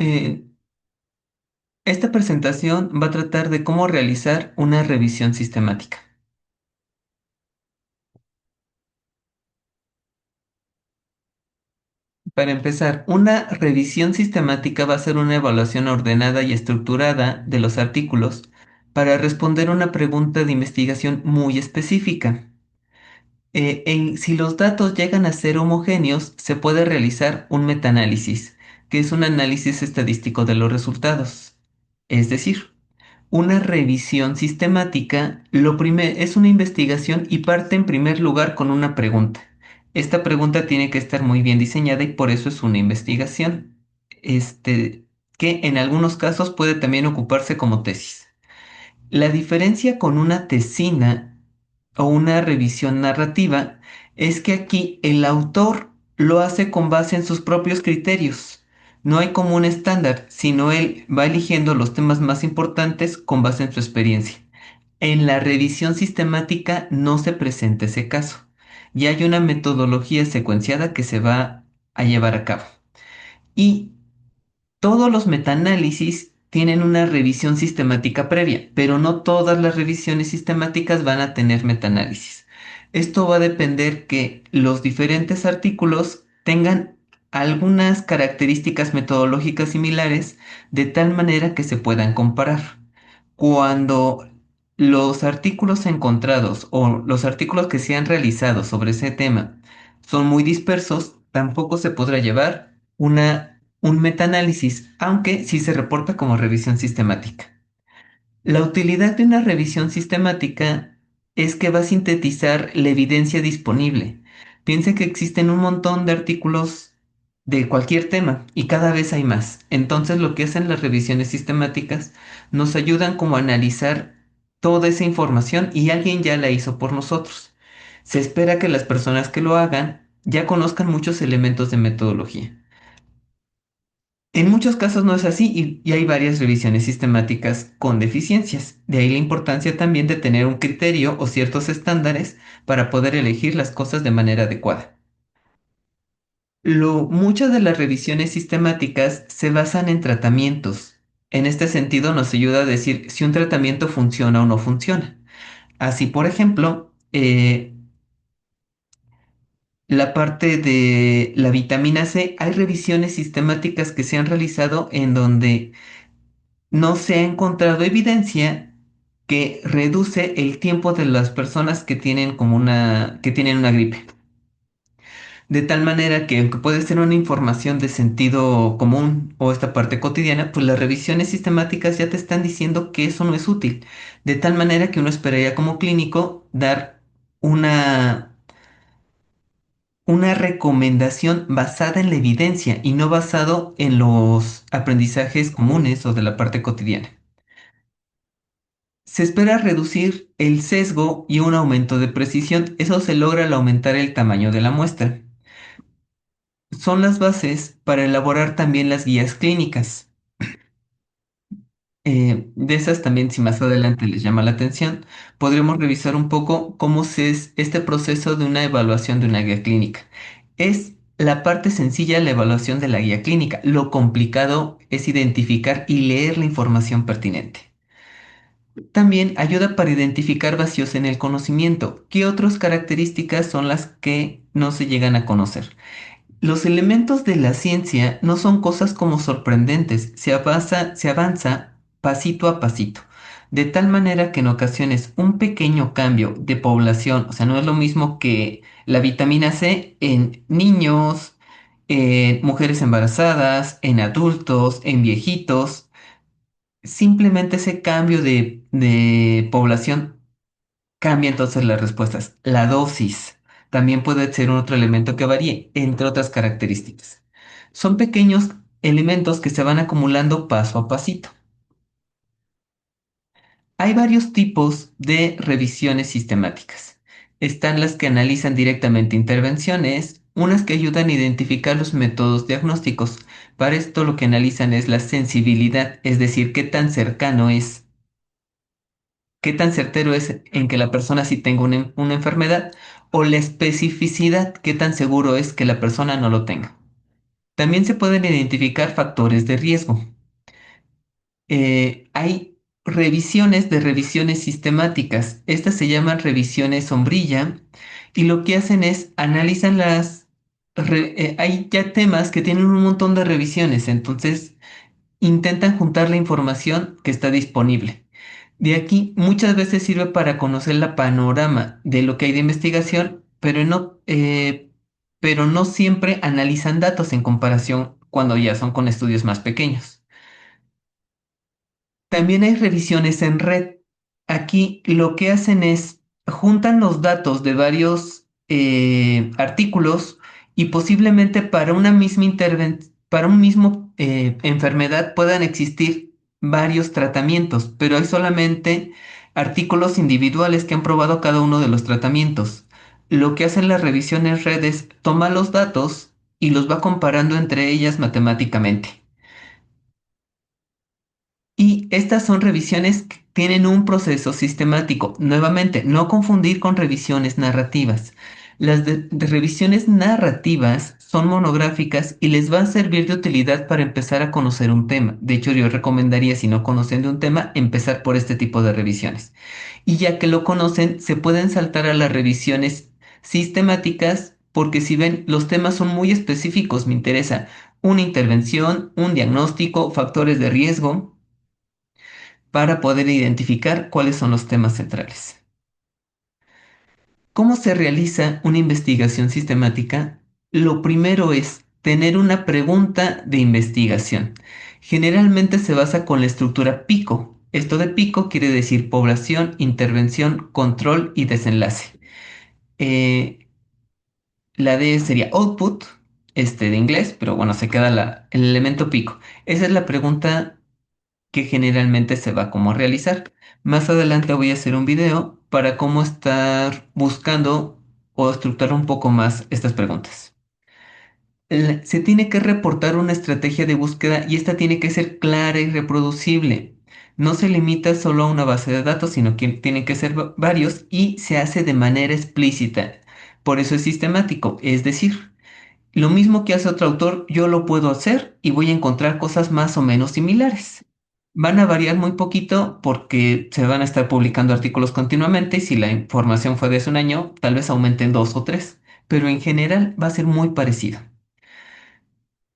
Eh, esta presentación va a tratar de cómo realizar una revisión sistemática. Para empezar, una revisión sistemática va a ser una evaluación ordenada y estructurada de los artículos para responder una pregunta de investigación muy específica. Si los datos llegan a ser homogéneos, se puede realizar un metaanálisis, que es un análisis estadístico de los resultados. Es decir, una revisión sistemática, es una investigación y parte en primer lugar con una pregunta. Esta pregunta tiene que estar muy bien diseñada y por eso es una investigación, que en algunos casos puede también ocuparse como tesis. La diferencia con una tesina o una revisión narrativa es que aquí el autor lo hace con base en sus propios criterios. No hay como un estándar, sino él va eligiendo los temas más importantes con base en su experiencia. En la revisión sistemática no se presenta ese caso y hay una metodología secuenciada que se va a llevar a cabo. Y todos los metaanálisis tienen una revisión sistemática previa, pero no todas las revisiones sistemáticas van a tener metaanálisis. Esto va a depender que los diferentes artículos tengan algunas características metodológicas similares de tal manera que se puedan comparar. Cuando los artículos encontrados o los artículos que se han realizado sobre ese tema son muy dispersos, tampoco se podrá llevar un metaanálisis, aunque sí se reporta como revisión sistemática. La utilidad de una revisión sistemática es que va a sintetizar la evidencia disponible. Piense que existen un montón de artículos de cualquier tema y cada vez hay más. Entonces lo que hacen las revisiones sistemáticas nos ayudan como a analizar toda esa información y alguien ya la hizo por nosotros. Se espera que las personas que lo hagan ya conozcan muchos elementos de metodología. En muchos casos no es así y hay varias revisiones sistemáticas con deficiencias. De ahí la importancia también de tener un criterio o ciertos estándares para poder elegir las cosas de manera adecuada. Muchas de las revisiones sistemáticas se basan en tratamientos. En este sentido nos ayuda a decir si un tratamiento funciona o no funciona. Así, por ejemplo, la parte de la vitamina C, hay revisiones sistemáticas que se han realizado en donde no se ha encontrado evidencia que reduce el tiempo de las personas que tienen que tienen una gripe. De tal manera que aunque puede ser una información de sentido común o esta parte cotidiana, pues las revisiones sistemáticas ya te están diciendo que eso no es útil. De tal manera que uno esperaría como clínico dar una, una recomendación basada en la evidencia y no basado en los aprendizajes comunes o de la parte cotidiana. Se espera reducir el sesgo y un aumento de precisión. Eso se logra al aumentar el tamaño de la muestra. Son las bases para elaborar también las guías clínicas. De esas también, si más adelante les llama la atención, podremos revisar un poco cómo es este proceso de una evaluación de una guía clínica. Es la parte sencilla la evaluación de la guía clínica. Lo complicado es identificar y leer la información pertinente. También ayuda para identificar vacíos en el conocimiento. ¿Qué otras características son las que no se llegan a conocer? Los elementos de la ciencia no son cosas como sorprendentes, se avanza pasito a pasito, de tal manera que en ocasiones un pequeño cambio de población, o sea, no es lo mismo que la vitamina C en niños, en mujeres embarazadas, en adultos, en viejitos. Simplemente ese cambio de población cambia entonces las respuestas. La dosis también puede ser un otro elemento que varíe, entre otras características. Son pequeños elementos que se van acumulando paso a pasito. Hay varios tipos de revisiones sistemáticas. Están las que analizan directamente intervenciones, unas que ayudan a identificar los métodos diagnósticos. Para esto lo que analizan es la sensibilidad, es decir, qué tan cercano es, qué tan certero es en que la persona sí tenga una enfermedad o la especificidad, qué tan seguro es que la persona no lo tenga. También se pueden identificar factores de riesgo. Hay revisiones de revisiones sistemáticas. Estas se llaman revisiones sombrilla y lo que hacen es analizan hay ya temas que tienen un montón de revisiones, entonces intentan juntar la información que está disponible. De aquí muchas veces sirve para conocer la panorama de lo que hay de investigación, pero no siempre analizan datos en comparación cuando ya son con estudios más pequeños. También hay revisiones en red. Aquí lo que hacen es juntan los datos de varios artículos y posiblemente para una misma para un mismo enfermedad puedan existir varios tratamientos, pero hay solamente artículos individuales que han probado cada uno de los tratamientos. Lo que hacen las revisiones red es toma los datos y los va comparando entre ellas matemáticamente. Y estas son revisiones que tienen un proceso sistemático. Nuevamente, no confundir con revisiones narrativas. Las de revisiones narrativas son monográficas y les va a servir de utilidad para empezar a conocer un tema. De hecho, yo recomendaría, si no conocen de un tema, empezar por este tipo de revisiones. Y ya que lo conocen, se pueden saltar a las revisiones sistemáticas porque si ven, los temas son muy específicos. Me interesa una intervención, un diagnóstico, factores de riesgo para poder identificar cuáles son los temas centrales. ¿Cómo se realiza una investigación sistemática? Lo primero es tener una pregunta de investigación. Generalmente se basa con la estructura PICO. Esto de PICO quiere decir población, intervención, control y desenlace. Eh, la D sería output, de inglés, pero bueno, se queda el elemento PICO. Esa es la pregunta que generalmente se va como a realizar. Más adelante voy a hacer un video para cómo estar buscando o estructurar un poco más estas preguntas. Se tiene que reportar una estrategia de búsqueda y esta tiene que ser clara y reproducible. No se limita solo a una base de datos, sino que tienen que ser varios y se hace de manera explícita. Por eso es sistemático, es decir, lo mismo que hace otro autor, yo lo puedo hacer y voy a encontrar cosas más o menos similares. Van a variar muy poquito porque se van a estar publicando artículos continuamente y si la información fue de hace un año, tal vez aumenten dos o tres, pero en general va a ser muy parecido.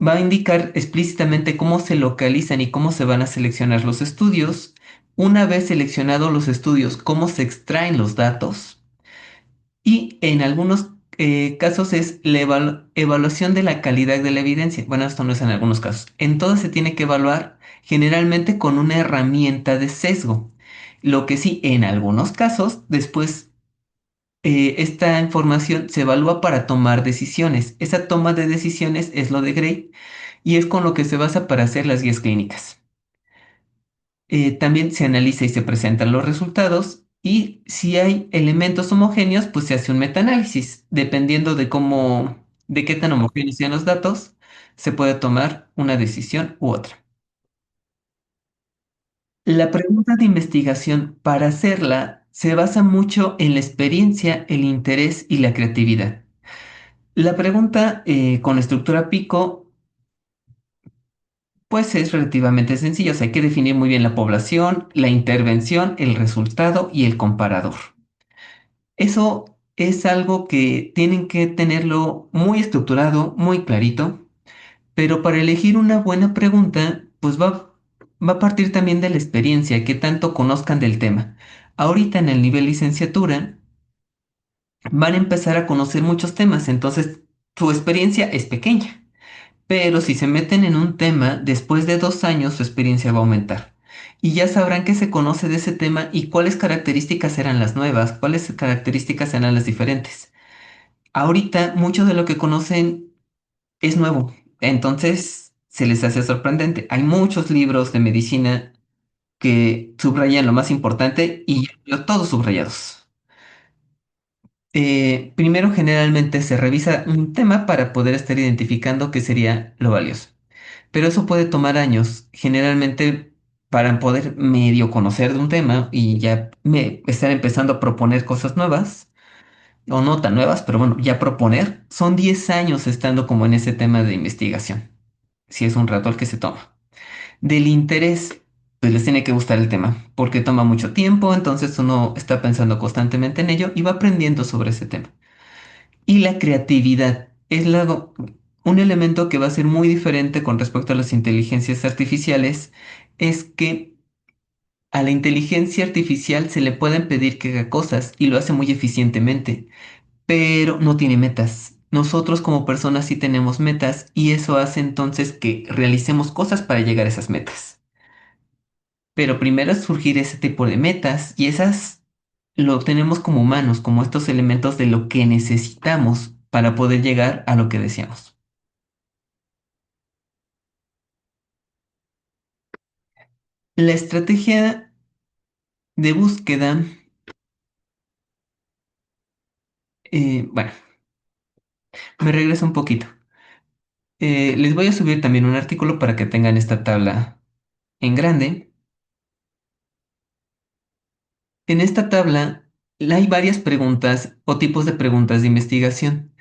Va a indicar explícitamente cómo se localizan y cómo se van a seleccionar los estudios. Una vez seleccionados los estudios, cómo se extraen los datos. Y en algunos casos es la evaluación de la calidad de la evidencia. Bueno, esto no es en algunos casos. En todo se tiene que evaluar generalmente con una herramienta de sesgo. Lo que sí, en algunos casos, después esta información se evalúa para tomar decisiones. Esa toma de decisiones es lo de Gray y es con lo que se basa para hacer las guías clínicas. También se analiza y se presentan los resultados y si hay elementos homogéneos, pues se hace un metaanálisis. Dependiendo de qué tan homogéneos sean los datos, se puede tomar una decisión u otra. La pregunta de investigación para hacerla se basa mucho en la experiencia, el interés y la creatividad. La pregunta con estructura pico, pues es relativamente sencilla. O sea, hay que definir muy bien la población, la intervención, el resultado y el comparador. Eso es algo que tienen que tenerlo muy estructurado, muy clarito, pero para elegir una buena pregunta, pues va a partir también de la experiencia, que tanto conozcan del tema. Ahorita en el nivel licenciatura van a empezar a conocer muchos temas, entonces su experiencia es pequeña, pero si se meten en un tema, después de 2 años su experiencia va a aumentar. Y ya sabrán qué se conoce de ese tema y cuáles características serán las nuevas, cuáles características serán las diferentes. Ahorita mucho de lo que conocen es nuevo, entonces se les hace sorprendente. Hay muchos libros de medicina que subrayan lo más importante y todos subrayados. Primero generalmente se revisa un tema para poder estar identificando qué sería lo valioso, pero eso puede tomar años, generalmente para poder medio conocer de un tema y ya estar empezando a proponer cosas nuevas. o no tan nuevas, pero bueno, ya proponer, son 10 años estando como en ese tema de investigación, si es un rato el que se toma. Del interés, pues les tiene que gustar el tema, porque toma mucho tiempo, entonces uno está pensando constantemente en ello y va aprendiendo sobre ese tema. Y la creatividad es un elemento que va a ser muy diferente con respecto a las inteligencias artificiales, es que a la inteligencia artificial se le pueden pedir que haga cosas y lo hace muy eficientemente, pero no tiene metas. Nosotros como personas sí tenemos metas y eso hace entonces que realicemos cosas para llegar a esas metas. Pero primero es surgir ese tipo de metas y esas lo obtenemos como humanos, como estos elementos de lo que necesitamos para poder llegar a lo que deseamos. La estrategia de búsqueda, bueno, me regreso un poquito. Les voy a subir también un artículo para que tengan esta tabla en grande. En esta tabla hay varias preguntas o tipos de preguntas de investigación.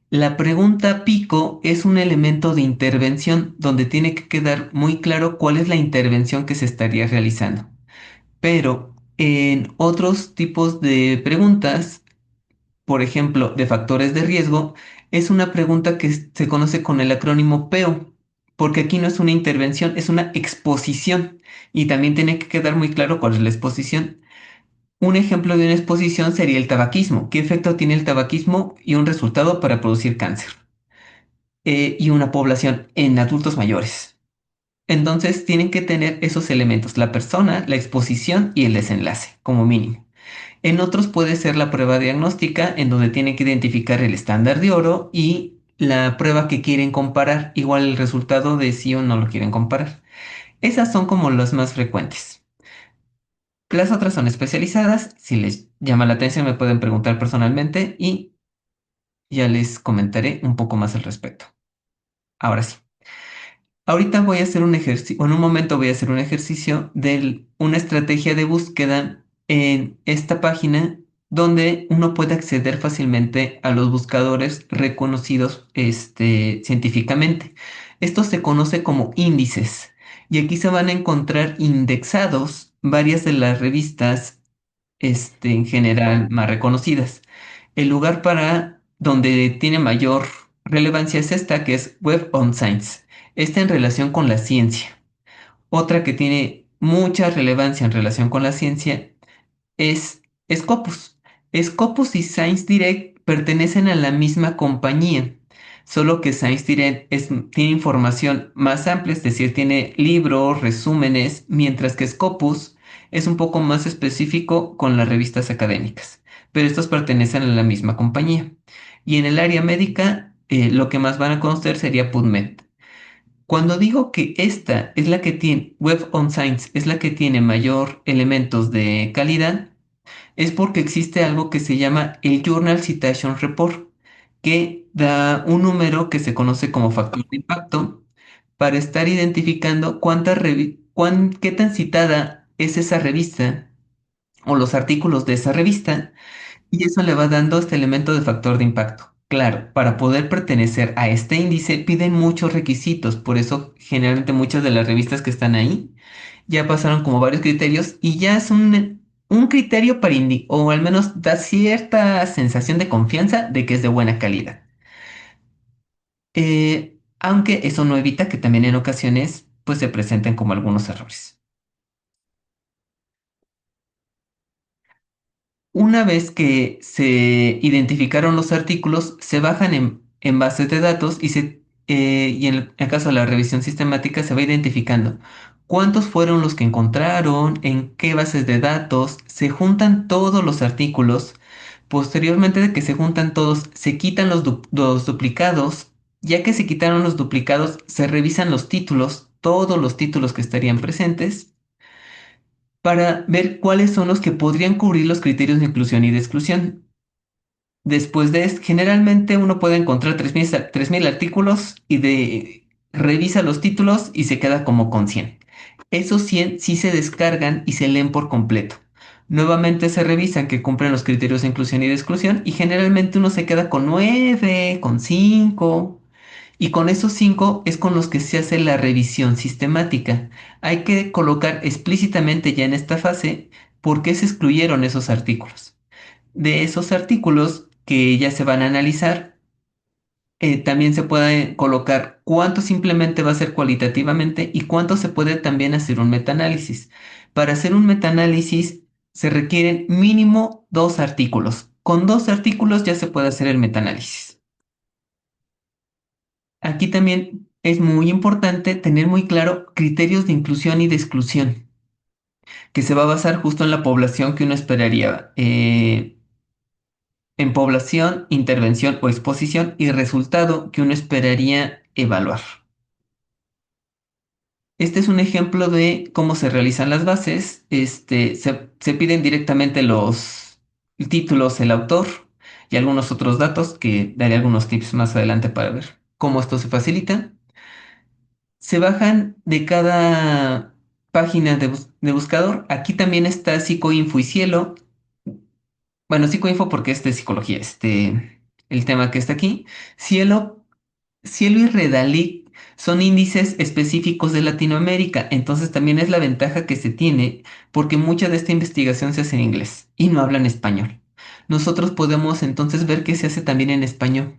La pregunta pico es un elemento de intervención donde tiene que quedar muy claro cuál es la intervención que se estaría realizando. Pero en otros tipos de preguntas, por ejemplo, de factores de riesgo, es una pregunta que se conoce con el acrónimo PEO, porque aquí no es una intervención, es una exposición. Y también tiene que quedar muy claro cuál es la exposición. Un ejemplo de una exposición sería el tabaquismo. ¿Qué efecto tiene el tabaquismo y un resultado para producir cáncer? Y una población en adultos mayores. Entonces tienen que tener esos elementos, la persona, la exposición y el desenlace, como mínimo. En otros puede ser la prueba diagnóstica, en donde tienen que identificar el estándar de oro y la prueba que quieren comparar, igual el resultado de si o no lo quieren comparar. Esas son como las más frecuentes. Las otras son especializadas, si les llama la atención me pueden preguntar personalmente y ya les comentaré un poco más al respecto. Ahora sí. Ahorita voy a hacer un ejercicio, en un momento voy a hacer un ejercicio de una estrategia de búsqueda en esta página donde uno puede acceder fácilmente a los buscadores reconocidos científicamente. Esto se conoce como índices y aquí se van a encontrar indexados varias de las revistas en general más reconocidas. El lugar para donde tiene mayor relevancia es esta, que es Web on Science. Esta en relación con la ciencia. Otra que tiene mucha relevancia en relación con la ciencia es Scopus. Scopus y Science Direct pertenecen a la misma compañía, solo que Science Direct tiene información más amplia, es decir, tiene libros, resúmenes, mientras que Scopus es un poco más específico con las revistas académicas, pero estos pertenecen a la misma compañía. Y en el área médica, lo que más van a conocer sería PubMed. Cuando digo que esta es la que tiene, Web on Science es la que tiene mayor elementos de calidad, es porque existe algo que se llama el Journal Citation Report, que da un número que se conoce como factor de impacto para estar identificando qué tan citada es esa revista o los artículos de esa revista, y eso le va dando este elemento de factor de impacto. Claro, para poder pertenecer a este índice piden muchos requisitos, por eso generalmente muchas de las revistas que están ahí ya pasaron como varios criterios y ya es un criterio para o al menos da cierta sensación de confianza de que es de buena calidad. Aunque eso no evita que también en ocasiones pues se presenten como algunos errores. Una vez que se identificaron los artículos, se bajan en bases de datos y en el caso de la revisión sistemática se va identificando cuántos fueron los que encontraron, en qué bases de datos, se juntan todos los artículos. Posteriormente de que se juntan todos, se quitan los duplicados. Ya que se quitaron los duplicados, se revisan los títulos, todos los títulos que estarían presentes para ver cuáles son los que podrían cubrir los criterios de inclusión y de exclusión. Después de esto, generalmente uno puede encontrar 3.000 artículos y revisa los títulos y se queda como con 100. Esos 100 sí se descargan y se leen por completo. Nuevamente se revisan que cumplen los criterios de inclusión y de exclusión y generalmente uno se queda con 9, con 5 y con esos 5 es con los que se hace la revisión sistemática. Hay que colocar explícitamente ya en esta fase por qué se excluyeron esos artículos. De esos artículos que ya se van a analizar, también se puede colocar cuánto simplemente va a ser cualitativamente y cuánto se puede también hacer un metaanálisis. Para hacer un metaanálisis se requieren mínimo 2 artículos. Con 2 artículos ya se puede hacer el metaanálisis. Aquí también es muy importante tener muy claro criterios de inclusión y de exclusión, que se va a basar justo en la población que uno esperaría. En población, intervención o exposición y resultado que uno esperaría evaluar. Este es un ejemplo de cómo se realizan las bases. Se piden directamente los títulos, el autor y algunos otros datos que daré algunos tips más adelante para ver cómo esto se facilita. Se bajan de cada página de buscador. Aquí también está Psicoinfo y Cielo. Bueno, Psicoinfo porque es de psicología, el tema que está aquí. Cielo Cielo y Redalic son índices específicos de Latinoamérica, entonces también es la ventaja que se tiene porque mucha de esta investigación se hace en inglés y no hablan español. Nosotros podemos entonces ver qué se hace también en español,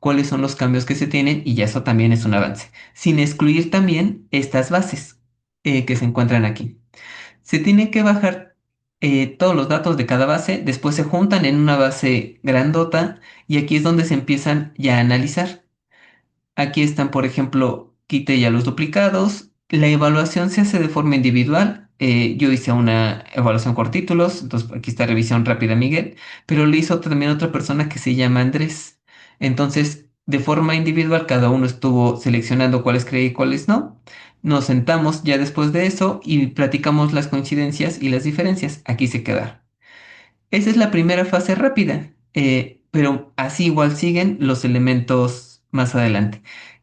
cuáles son los cambios que se tienen y ya eso también es un avance, sin excluir también estas bases que se encuentran aquí. Se tiene que bajar todos los datos de cada base, después se juntan en una base grandota y aquí es donde se empiezan ya a analizar. Aquí están, por ejemplo, quité ya los duplicados. La evaluación se hace de forma individual. Yo hice una evaluación por títulos, entonces aquí está revisión rápida Miguel, pero le hizo también otra persona que se llama Andrés. Entonces, de forma individual, cada uno estuvo seleccionando cuáles creía y cuáles no. Nos sentamos ya después de eso y platicamos las coincidencias y las diferencias. Aquí se queda. Esa es la primera fase rápida, pero así igual siguen los elementos más adelante.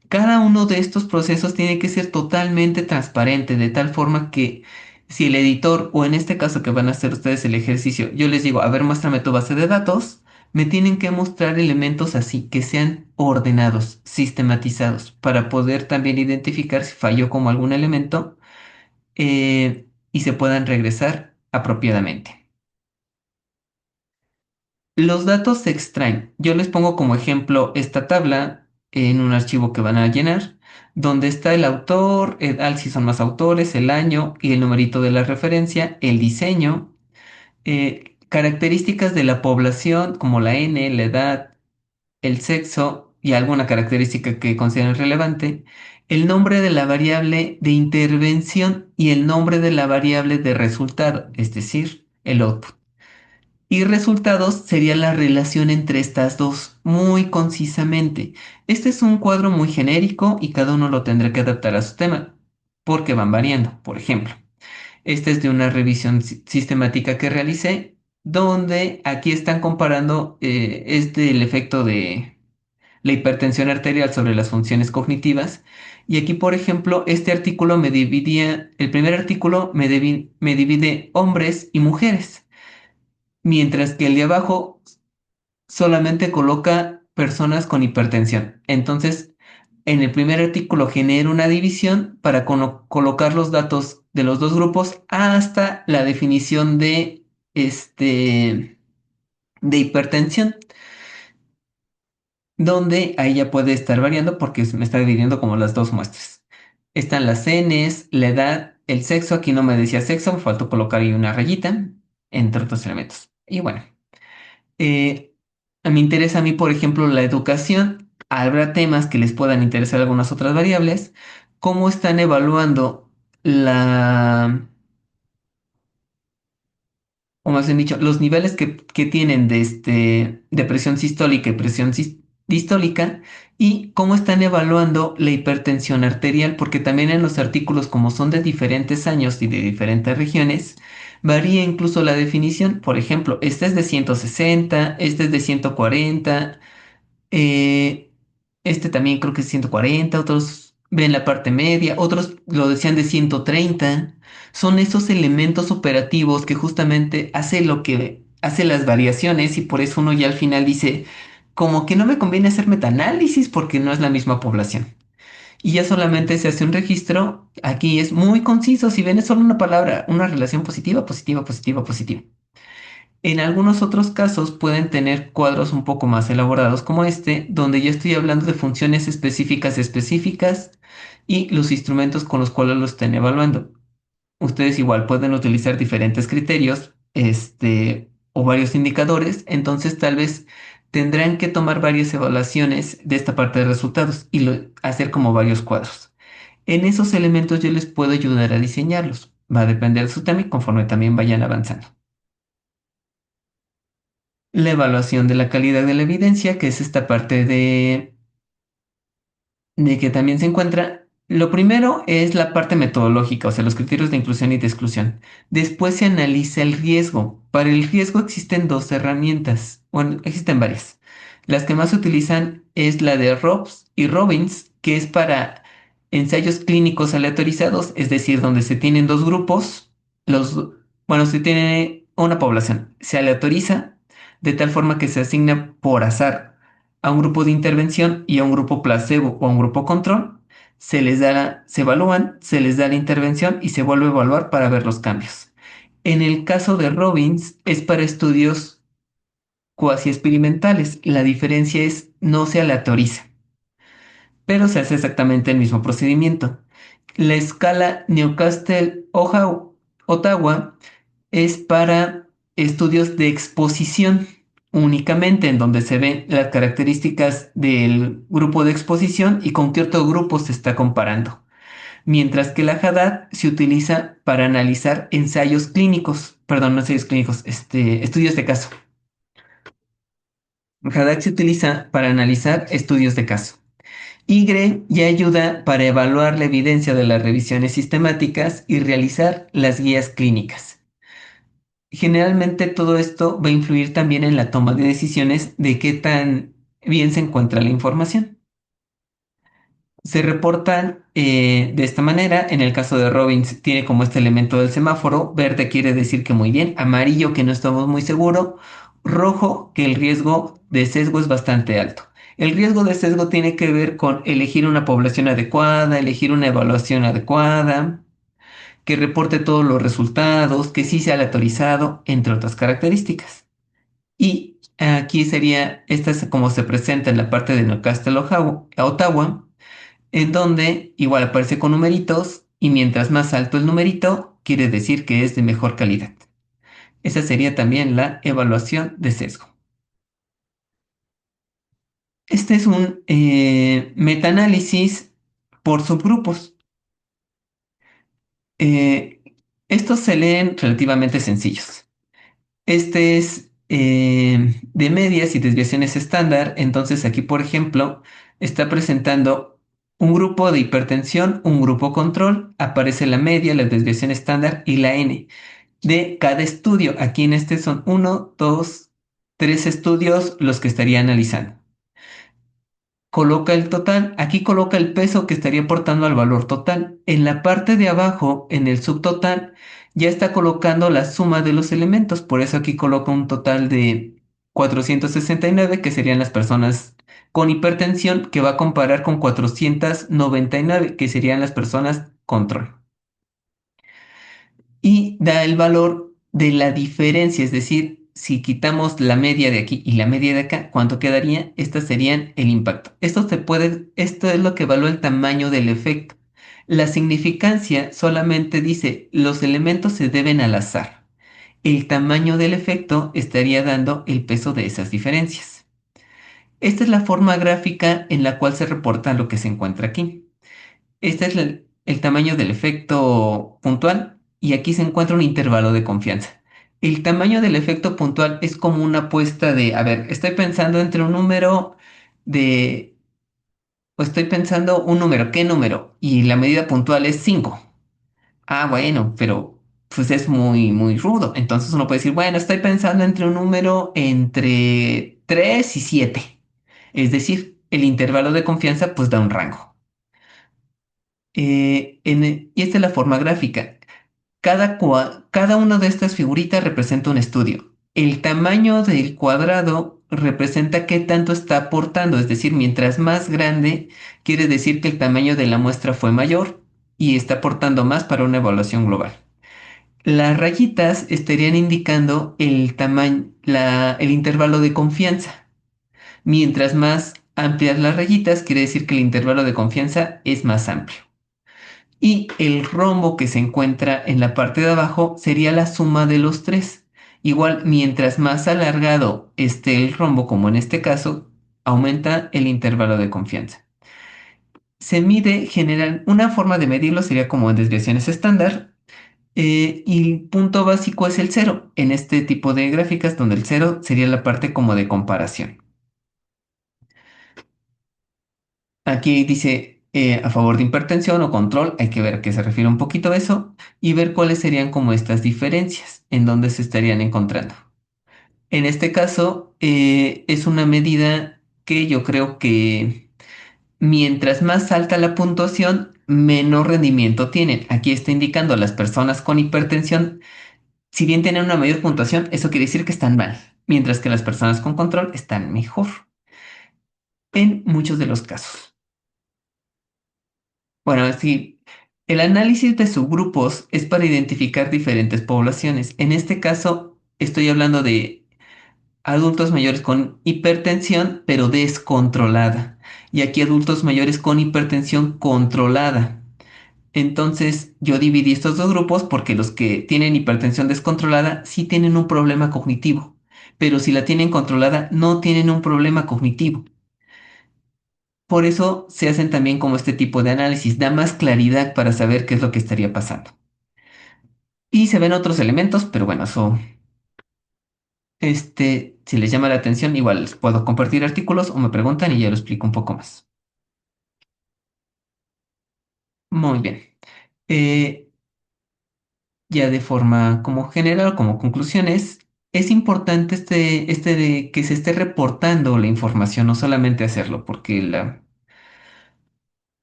Cada uno de estos procesos tiene que ser totalmente transparente, de tal forma que si el editor, o en este caso que van a hacer ustedes el ejercicio, yo les digo, a ver, muéstrame tu base de datos, me tienen que mostrar elementos así, que sean ordenados, sistematizados, para poder también identificar si falló como algún elemento y se puedan regresar apropiadamente. Los datos se extraen. Yo les pongo como ejemplo esta tabla en un archivo que van a llenar, donde está el autor, si son más autores, el año y el numerito de la referencia, el diseño, características de la población como la N, la edad, el sexo y alguna característica que consideren relevante, el nombre de la variable de intervención y el nombre de la variable de resultado, es decir, el output. Y resultados sería la relación entre estas dos, muy concisamente. Este es un cuadro muy genérico y cada uno lo tendrá que adaptar a su tema, porque van variando. Por ejemplo, este es de una revisión sistemática que realicé, donde aquí están comparando el efecto de la hipertensión arterial sobre las funciones cognitivas. Y aquí, por ejemplo, este artículo me dividía, el primer artículo me divide hombres y mujeres, mientras que el de abajo solamente coloca personas con hipertensión. Entonces, en el primer artículo genera una división para colocar los datos de los dos grupos hasta la definición de hipertensión, donde ahí ya puede estar variando porque me está dividiendo como las dos muestras. Están las Ns, la edad, el sexo. Aquí no me decía sexo, me faltó colocar ahí una rayita, entre otros elementos. Y bueno. Eh, Me interesa a mí, por ejemplo, la educación. Habrá temas que les puedan interesar algunas otras variables. ¿Cómo están evaluando la, o más bien dicho, los niveles que tienen de presión sistólica y presión distólica? ¿Y cómo están evaluando la hipertensión arterial? Porque también en los artículos, como son de diferentes años y de diferentes regiones, varía incluso la definición. Por ejemplo, este es de 160, este es de 140. Eh, este también creo que es 140, otros ven la parte media, otros lo decían de 130. Son esos elementos operativos que justamente hace lo que hace las variaciones y por eso uno ya al final dice, como que no me conviene hacer metaanálisis porque no es la misma población. Y ya solamente se hace un registro, aquí es muy conciso, si ven es solo una palabra, una relación positiva, positiva, positiva, positiva. En algunos otros casos pueden tener cuadros un poco más elaborados como este, donde ya estoy hablando de funciones específicas específicas y los instrumentos con los cuales lo estén evaluando. Ustedes igual pueden utilizar diferentes criterios, o varios indicadores, entonces tal vez tendrán que tomar varias evaluaciones de esta parte de resultados y hacer como varios cuadros. En esos elementos yo les puedo ayudar a diseñarlos. Va a depender de su tema y conforme también vayan avanzando. La evaluación de la calidad de la evidencia, que es esta parte de que también se encuentra. Lo primero es la parte metodológica, o sea, los criterios de inclusión y de exclusión. Después se analiza el riesgo. Para el riesgo existen dos herramientas, bueno, existen varias. Las que más se utilizan es la de Robs y Robbins, que es para ensayos clínicos aleatorizados, es decir, donde se tienen dos grupos, bueno, se tiene una población, se aleatoriza de tal forma que se asigna por azar a un grupo de intervención y a un grupo placebo o a un grupo control, se evalúan, se les da la intervención y se vuelve a evaluar para ver los cambios. En el caso de Robbins es para estudios cuasi experimentales. La diferencia es no se aleatoriza, pero se hace exactamente el mismo procedimiento. La escala Newcastle-Ottawa es para estudios de exposición únicamente, en donde se ven las características del grupo de exposición y con qué otro grupo se está comparando. Mientras que la Haddad se utiliza para analizar ensayos clínicos, perdón, no ensayos clínicos, estudios de caso. Haddad se utiliza para analizar estudios de caso. Y ya ayuda para evaluar la evidencia de las revisiones sistemáticas y realizar las guías clínicas. Generalmente todo esto va a influir también en la toma de decisiones de qué tan bien se encuentra la información. Se reportan de esta manera. En el caso de Robbins tiene como este elemento del semáforo. Verde quiere decir que muy bien. Amarillo que no estamos muy seguros. Rojo que el riesgo de sesgo es bastante alto. El riesgo de sesgo tiene que ver con elegir una población adecuada, elegir una evaluación adecuada, que reporte todos los resultados, que sí sea aleatorizado, entre otras características. Y aquí sería, esta es como se presenta en la parte de Newcastle, Ottawa, en donde igual aparece con numeritos y mientras más alto el numerito, quiere decir que es de mejor calidad. Esa sería también la evaluación de sesgo. Este es un metaanálisis por subgrupos. Eh, Estos se leen relativamente sencillos. Este es de medias y desviaciones estándar. Entonces aquí, por ejemplo, está presentando un grupo de hipertensión, un grupo control, aparece la media, la desviación estándar y la N de cada estudio. Aquí en este son uno, dos, tres estudios los que estaría analizando. Coloca el total, aquí coloca el peso que estaría aportando al valor total. En la parte de abajo, en el subtotal, ya está colocando la suma de los elementos. Por eso aquí coloca un total de 469, que serían las personas con hipertensión, que va a comparar con 499, que serían las personas control. Y da el valor de la diferencia, es decir, si quitamos la media de aquí y la media de acá, ¿cuánto quedaría? Estas serían el impacto. Esto es lo que evalúa el tamaño del efecto. La significancia solamente dice los elementos se deben al azar. El tamaño del efecto estaría dando el peso de esas diferencias. Esta es la forma gráfica en la cual se reporta lo que se encuentra aquí. Este es el tamaño del efecto puntual y aquí se encuentra un intervalo de confianza. El tamaño del efecto puntual es como una apuesta de, a ver, estoy pensando entre un número de, o estoy pensando un número, ¿qué número? Y la medida puntual es 5. Ah, bueno, pero pues es muy, muy rudo. Entonces uno puede decir, bueno, estoy pensando entre un número entre 3 y 7. Es decir, el intervalo de confianza pues da un rango. Y esta es la forma gráfica. Cada una de estas figuritas representa un estudio. El tamaño del cuadrado representa qué tanto está aportando, es decir, mientras más grande, quiere decir que el tamaño de la muestra fue mayor y está aportando más para una evaluación global. Las rayitas estarían indicando el tamaño, el intervalo de confianza. Mientras más amplias las rayitas, quiere decir que el intervalo de confianza es más amplio. Y el rombo que se encuentra en la parte de abajo sería la suma de los tres. Igual, mientras más alargado esté el rombo, como en este caso, aumenta el intervalo de confianza. Se mide general, una forma de medirlo sería como en desviaciones estándar, y el punto básico es el cero en este tipo de gráficas, donde el cero sería la parte como de comparación. Aquí dice a favor de hipertensión o control, hay que ver a qué se refiere un poquito a eso y ver cuáles serían como estas diferencias, en dónde se estarían encontrando. En este caso, es una medida que yo creo que mientras más alta la puntuación, menor rendimiento tienen. Aquí está indicando a las personas con hipertensión, si bien tienen una mayor puntuación, eso quiere decir que están mal, mientras que las personas con control están mejor en muchos de los casos. Bueno, sí, el análisis de subgrupos es para identificar diferentes poblaciones. En este caso, estoy hablando de adultos mayores con hipertensión, pero descontrolada. Y aquí adultos mayores con hipertensión controlada. Entonces, yo dividí estos dos grupos porque los que tienen hipertensión descontrolada sí tienen un problema cognitivo, pero si la tienen controlada no tienen un problema cognitivo. Por eso se hacen también como este tipo de análisis, da más claridad para saber qué es lo que estaría pasando. Y se ven otros elementos, pero bueno, eso, si les llama la atención, igual les puedo compartir artículos o me preguntan y ya lo explico un poco más. Muy bien. Eh, ya de forma como general, como conclusiones, es importante este de que se esté reportando la información, no solamente hacerlo, porque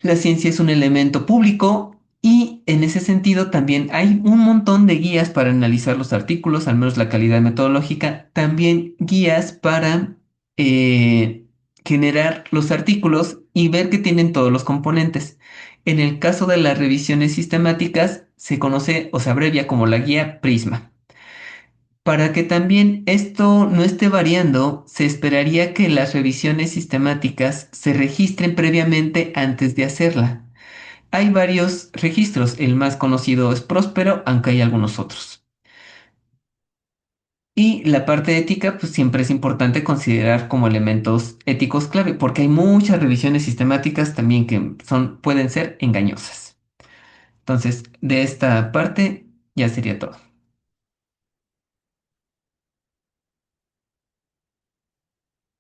la ciencia es un elemento público y en ese sentido también hay un montón de guías para analizar los artículos, al menos la calidad metodológica, también guías para eh, generar los artículos y ver que tienen todos los componentes. En el caso de las revisiones sistemáticas, se conoce o se abrevia como la guía Prisma. Para que también esto no esté variando, se esperaría que las revisiones sistemáticas se registren previamente antes de hacerla. Hay varios registros, el más conocido es Próspero, aunque hay algunos otros. Y la parte ética, pues siempre es importante considerar como elementos éticos clave, porque hay muchas revisiones sistemáticas también que pueden ser engañosas. Entonces, de esta parte ya sería todo.